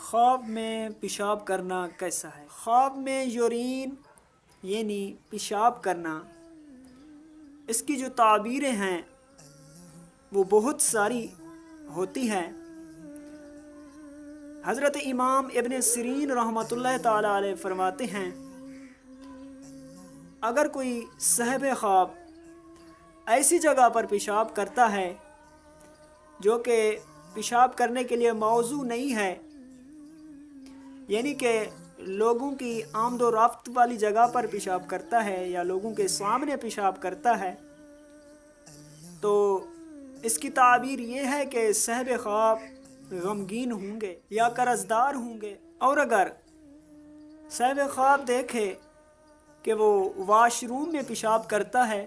خواب میں پیشاب کرنا کیسا ہے؟ خواب میں یورین یعنی پیشاب کرنا، اس کی جو تعبیریں ہیں وہ بہت ساری ہوتی ہیں۔ حضرت امام ابن سیرین رحمۃ اللہ تعالیٰ علیہ فرماتے ہیں، اگر کوئی صاحب خواب ایسی جگہ پر پیشاب کرتا ہے جو کہ پیشاب کرنے کے لیے موزوں نہیں ہے، یعنی کہ لوگوں کی آمد و رفت والی جگہ پر پیشاب کرتا ہے یا لوگوں کے سامنے پیشاب کرتا ہے، تو اس کی تعبیر یہ ہے کہ صاحب خواب غمگین ہوں گے یا قرضدار ہوں گے۔ اور اگر صاحب خواب دیکھے کہ وہ واش روم میں پیشاب کرتا ہے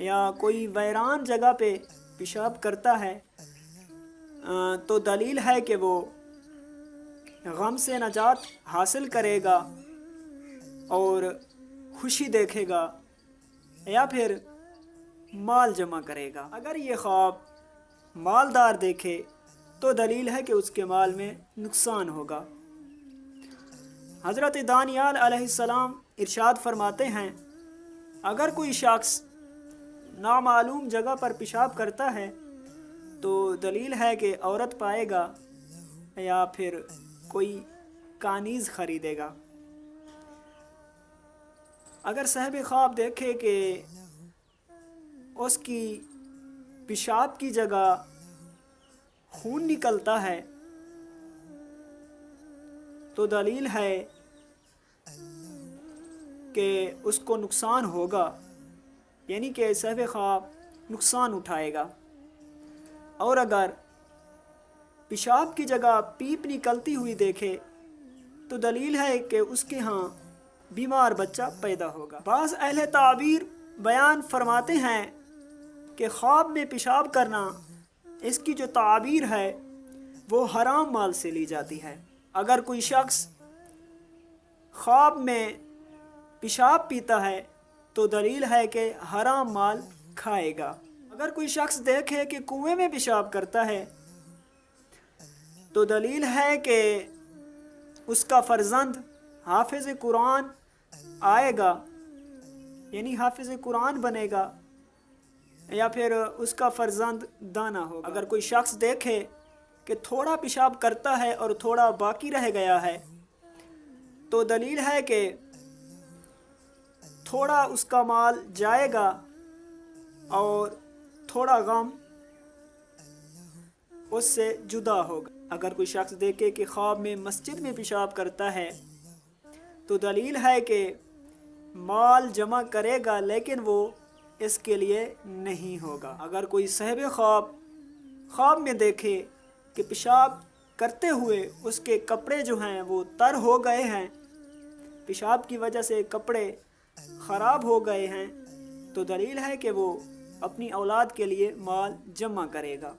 یا کوئی ویران جگہ پہ پیشاب کرتا ہے، تو دلیل ہے کہ وہ غم سے نجات حاصل کرے گا اور خوشی دیکھے گا یا پھر مال جمع کرے گا۔ اگر یہ خواب مالدار دیکھے تو دلیل ہے کہ اس کے مال میں نقصان ہوگا۔ حضرت دانیال علیہ السلام ارشاد فرماتے ہیں، اگر کوئی شخص نامعلوم جگہ پر پیشاب کرتا ہے تو دلیل ہے کہ عورت پائے گا یا پھر کوئی کانیز خریدے گا۔ اگر صاحب خواب دیکھے کہ اس کی پیشاب کی جگہ خون نکلتا ہے تو دلیل ہے کہ اس کو نقصان ہوگا، یعنی کہ صاحب خواب نقصان اٹھائے گا۔ اور اگر پیشاب کی جگہ پیپ نکلتی ہوئی دیکھے تو دلیل ہے کہ اس کے ہاں بیمار بچہ پیدا ہوگا۔ بعض اہل تعبیر بیان فرماتے ہیں کہ خواب میں پیشاب کرنا، اس کی جو تعبیر ہے وہ حرام مال سے لی جاتی ہے۔ اگر کوئی شخص خواب میں پیشاب پیتا ہے تو دلیل ہے کہ حرام مال کھائے گا۔ اگر کوئی شخص دیکھے کہ کنویں میں پیشاب کرتا ہے تو دلیل ہے کہ اس کا فرزند حافظ قرآن آئے گا، یعنی حافظ قرآن بنے گا یا پھر اس کا فرزند دانا ہوگا۔ اگر کوئی شخص دیکھے کہ تھوڑا پیشاب کرتا ہے اور تھوڑا باقی رہ گیا ہے تو دلیل ہے کہ تھوڑا اس کا مال جائے گا اور تھوڑا غم اس سے جدا ہوگا۔ اگر کوئی شخص دیکھے کہ خواب میں مسجد میں پیشاب کرتا ہے تو دلیل ہے کہ مال جمع کرے گا لیکن وہ اس کے لیے نہیں ہوگا۔ اگر کوئی صاحب خواب میں دیکھے کہ پیشاب کرتے ہوئے اس کے کپڑے جو ہیں وہ تر ہو گئے ہیں، پیشاب کی وجہ سے کپڑے خراب ہو گئے ہیں، تو دلیل ہے کہ وہ اپنی اولاد کے لیے مال جمع کرے گا۔